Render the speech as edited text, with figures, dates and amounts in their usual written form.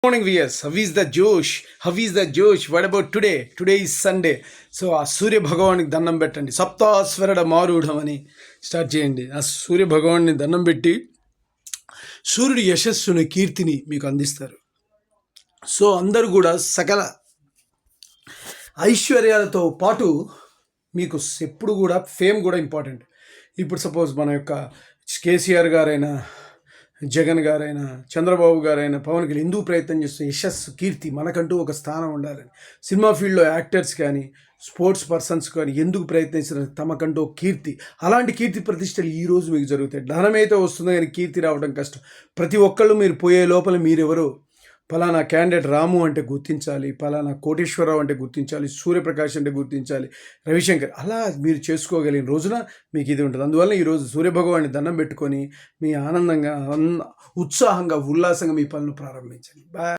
Morning, VS. How is the Josh? How is the Josh? What about today? Today is Sunday. So ఆ సూర్య భగవానికి దండం పెట్టండి. సప్తాస్వరడ మారూఢం అని start చేయండి. ఆ సూర్య భగవాన్ని దండం పెట్టి సూర్యుడి యశస్సుని కీర్తిని మీకు అందిస్తారు. సో అందరూ కూడా సకల ఐశ్వర్యాలతో పాటు మీకు ఎప్పుడు కూడా ఫేమ్ కూడా ఇంపార్టెంట్. ఇప్పుడు సపోజ్ మన యొక్క కేసీఆర్ గారైనా, జగన్ గారైనా, చంద్రబాబు గారైనా, పవన్ కళ్యాణ్ ఎందుకు ప్రయత్నం చేస్తే యశస్సు, కీర్తి, మనకంటూ ఒక స్థానం ఉండాలని. సినిమా ఫీల్డ్లో యాక్టర్స్ కానీ, స్పోర్ట్స్ పర్సన్స్ కానీ ఎందుకు ప్రయత్నించిన తమకంటూ కీర్తి, అలాంటి కీర్తి ప్రతిష్టలు ఈరోజు మీకు జరుగుతాయి. ధనమైతే వస్తుందో కానీ కీర్తి రావడం కష్టం. ప్రతి ఒక్కళ్ళు మీరు పోయే లోపల మీరెవరో, పలానా క్యాండిడేట్ రాము అంటే గుర్తించాలి, పలానా కోటేశ్వరరావు అంటే గుర్తించాలి, సూర్యప్రకాష్ అంటే గుర్తించాలి, రవిశంకర్, అలా మీరు చేసుకోగలిగిన రోజున మీకు ఇది ఉంటుంది. అందువల్ల ఈరోజు సూర్యభగవాన్ని దండం పెట్టుకొని మీ ఆనందంగా, ఉత్సాహంగా, ఉల్లాసంగా మీ పనులు ప్రారంభించండి. బాయ్.